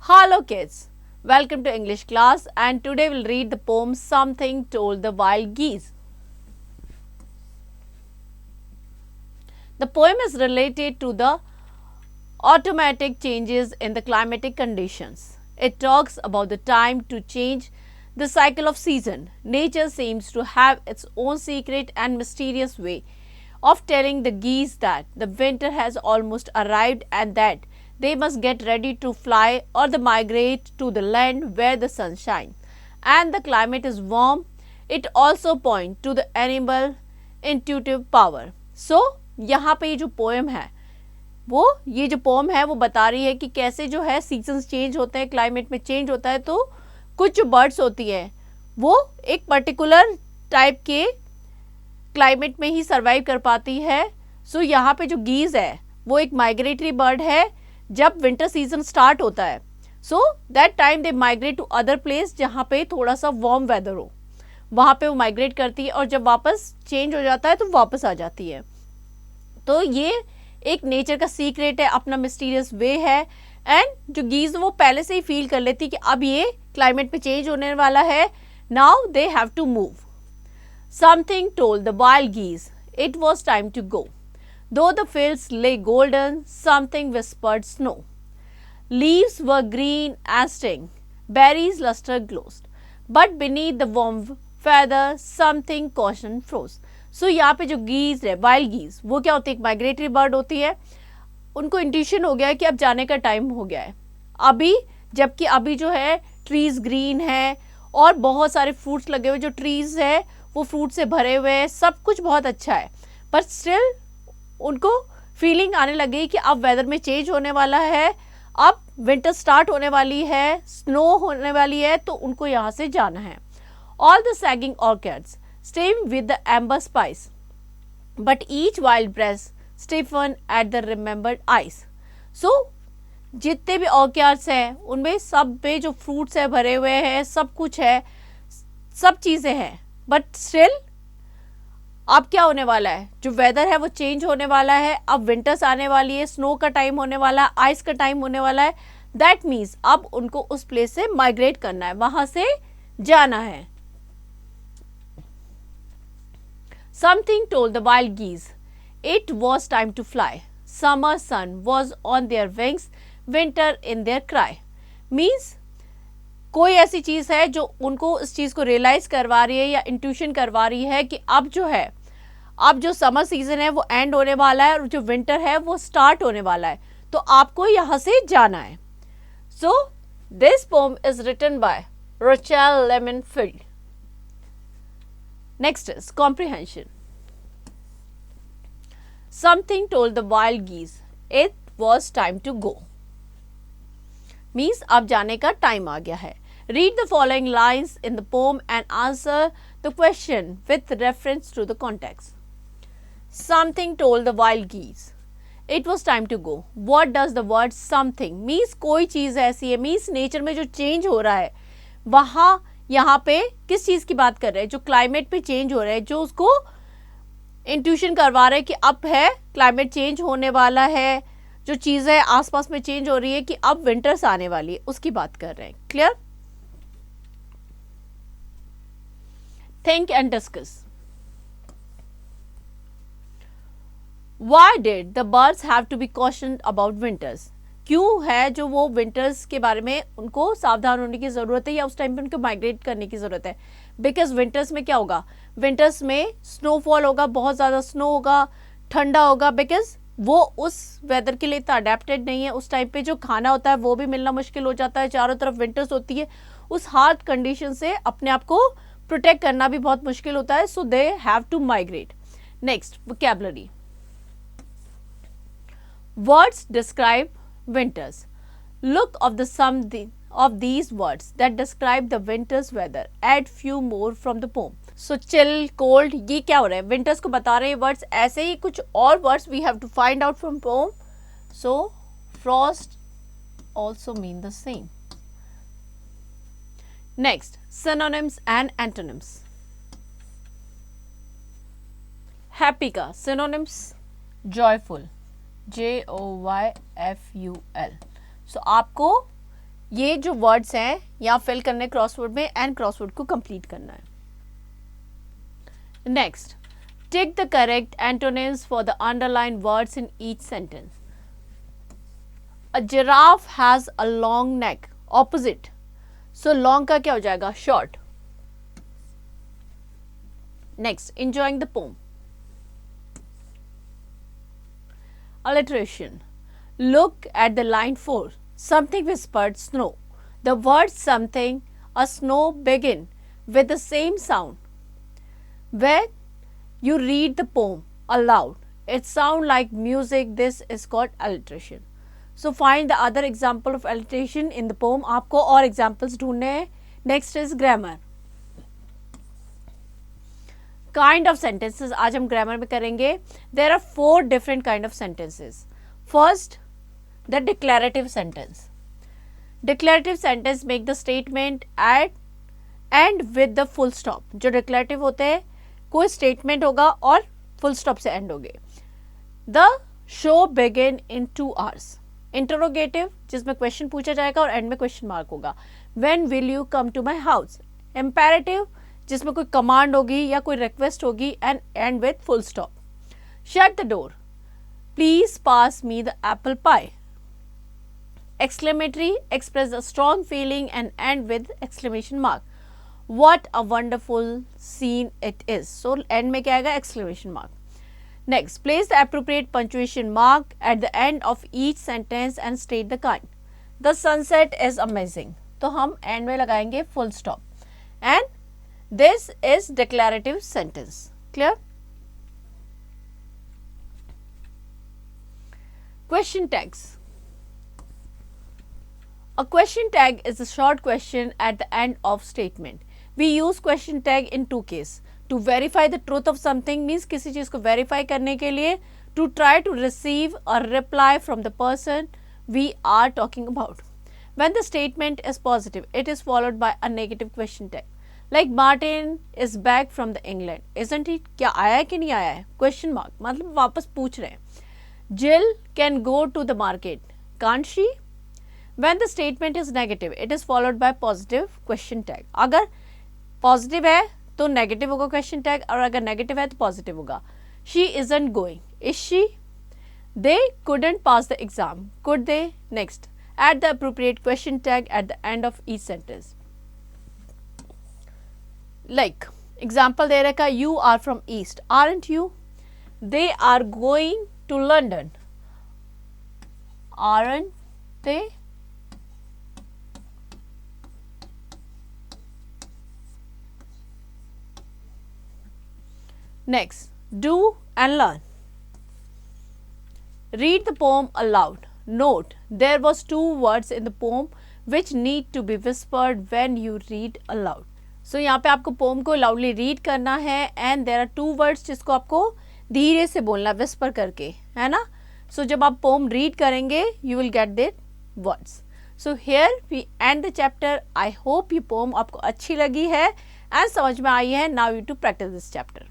Hello kids, welcome to English class and today we'll read the poem Something Told the Wild Geese. The poem is related to the automatic changes in the climatic conditions. It talks about the time to change the cycle of season. Nature seems to have its own secret and mysterious way of telling the geese that the winter has almost arrived and that they must get ready to fly or the migrate to the land where the sun shines and the climate is warm. It also points to the animal intuitive power. So यहाँ पे जो poem है ये जो pome है वो बता रही है कि कैसे जो है सीजन्स चेंज होते हैं, क्लाइमेट में चेंज होता है, तो कुछ जो बर्ड्स होती हैं वो एक पर्टिकुलर टाइप के क्लाइमेट में ही सर्वाइव कर पाती है. सो यहाँ पे जो गीज है वो एक माइग्रेटरी बर्ड है. जब विंटर सीजन स्टार्ट होता है so that time they migrate to other place जहाँ पे थोड़ा सा वार्म वेदर हो, वहाँ पे वो माइग्रेट करती है और जब वापस चेंज हो जाता है तो वापस आ जाती है. तो ये एक नेचर का सीक्रेट है, अपना मिस्टीरियस वे है. एंड जो गीज वो पहले से ही फील कर लेती कि अब ये क्लाइमेट में चेंज होने वाला है. Now they have to move. Something told the wild geese it was time to go. Though the fields lay golden, something whispered snow. Leaves were green and sting, berries luster glowed, but beneath the warm feather, something caution froze. So यहाँ पे जो गीज है, wild गीज, वो क्या होती है? एक migratory bird होती है. उनको इंट्यूशन हो गया है कि अब जाने का टाइम हो गया है अभी, जबकि अभी जो है ट्रीज ग्रीन है और बहुत सारे फ्रूट्स लगे हुए, जो ट्रीज है वो फ्रूट से भरे हुए हैं, सब कुछ बहुत अच्छा है. पर स्टिल उनको फीलिंग आने लगी कि अब वेदर में चेंज होने वाला है, अब विंटर स्टार्ट होने वाली है, स्नो होने वाली है, तो उनको यहाँ से जाना है. All the sagging orchards stem with the amber spice, but each wild breast stiffen at the remembered ice. So जितने भी ऑर्किड्स हैं उनमें सब में जो फ्रूट्स है भरे हुए हैं, सब कुछ है, सब चीज़ें हैं, बट स्टिल अब क्या होने वाला है? जो वेदर है वो चेंज होने वाला है. अब विंटर्स आने वाली है, स्नो का टाइम होने वाला है, आइस का टाइम होने वाला है. दैट मीन्स अब उनको उस प्लेस से माइग्रेट करना है, वहां से जाना है. Something told the wild geese it was time to fly. Summer sun was on their wings, winter in their cry. Means कोई ऐसी चीज है जो उनको इस चीज को रियलाइज करवा रही है या इंट्यूशन करवा रही है कि अब जो है, अब जो समर सीजन है वो एंड होने वाला है और जो विंटर है वो स्टार्ट होने वाला है, तो आपको यहां से जाना है. So this poem is written by Rachel Lyman Field. Next is comprehension. Something told the wild geese it was time to go. Means अब जाने का टाइम आ गया है. Read the following lines in the poem and answer the question with reference to the context. Something told the wild geese it was time to go. What does the word something means? कोई चीज़ ऐसी है, means nature में जो change हो रहा है वहाँ यहाँ पे किस चीज़ की बात कर रहे हैं? जो क्लाइमेट पे चेंज हो रहा है, जो उसको इंट्यूशन करवा रहे हैं कि अब है क्लाइमेट चेंज होने वाला है, जो चीज़ें आसपास में चेंज हो रही है कि अब विंटर्स आने वाली है, उसकी बात कर रहे हैं. Clear? Think and discuss. Why did the birds have to be cautioned about winters? क्यों है जो वो विंटर्स के बारे में उनको सावधान होने की ज़रूरत है या उस टाइम पे उनको माइग्रेट करने की ज़रूरत है? बिकॉज विंटर्स में क्या होगा? विंटर्स में स्नोफॉल होगा, बहुत ज़्यादा स्नो होगा, ठंडा होगा, बिकॉज वो उस वेदर के लिए इतना अडेप्टेड नहीं है. उस टाइम पे जो खाना होता है वो भी मिलना मुश्किल हो जाता है, चारों तरफ विंटर्स होती है, उस हार्ड कंडीशन से अपने आप को प्रोटेक्ट करना भी बहुत मुश्किल होता है. So they have to migrate. Next, vocabulary. Words describe winters. Look of the some of these words that describe the winter's weather. Add few more from the poem. So chill, cold, ये क्या हो रहा है? Winters को बता रहे हैं words. ऐसे ही कुछ और words we have to find out from poem. So frost also mean the same. Next, synonyms and antonyms. Happy का synonyms joyful, JOYFUL. So आपको ये जो वर्ड्स हैं यहाँ फिल करने क्रॉसवर्ड में एंड क्रॉसवर्ड को कंप्लीट करना है. Next, tick the correct antonyms for the underline words in each sentence. A giraffe has a long neck. Opposite. So long का क्या हो जाएगा? Short. Next, enjoying the poem. Alliteration. Look at the line 4. Something whispered snow. The words something or snow begin with the same sound. When you read the poem aloud, it sounds like music. This is called alliteration. So find the other example of alliteration in the poem. आपको और examples ढूंढने हैं. Next is grammar. Kind of sentences आज हम grammar में करेंगे. There are 4 different kind of sentences. First, the declarative sentence. Declarative sentence make the statement at end with the full stop. जो declarative होते हैं, कोई statement होगा और full stop से end होगे. The show begin in 2 hours. Interrogative, जिसमें question पूछा जाएगा और end में question mark होगा. When will you come to my house? Imperative, जिसमें कोई कमांड होगी या कोई रिक्वेस्ट होगी and and with full stop. Shut the door. Please pass me the apple pie. Exclamatory, express a strong feeling and and with exclamation mark. What a wonderful seen it is. So and में क्या आएगा? Exclamation mark. Next, place the appropriate punctuation mark at the end of each sentence and state the kind. The sunset is amazing. तो हम and में लगाएंगे full stop. And this is declarative sentence. Clear? Question tags. A question tag is a short question at the end of statement. We use question tag in 2 cases. To verify the truth of something means किसी चीज को verify करने के लिए, to try to receive a reply from the person we are talking about. When the statement is positive, it is followed by a negative question tag. Like Martin is back from the England. Isn't he? क्या आया है कि नहीं आया है? Question mark. मतलब वापस पूछ रहे हैं. Jill can go to the market. Can't she? When the statement is negative, it is followed by positive question tag. अगर positive है तो negative होगा question tag और अगर negative है तो positive होगा. She isn't going. Is she? They couldn't pass the exam. Could they? Next, add the appropriate question tag at the end of each sentence. Like example दे रखा, you are from east, aren't you? They are going to London, aren't they? Next, do and learn. Read the poem aloud. Note, there was 2 words in the poem which need to be whispered when you read aloud. सो यहाँ पे आपको pome को loudly read करना है and there are 2 words जिसको आपको धीरे से बोलना, विस्पर करके, है ना. सो जब आप पोम रीड करेंगे you will get their words. So here we end the chapter. I hope ये पोम आपको अच्छी लगी है एंड समझ में आई है. Now you to practise this chapter.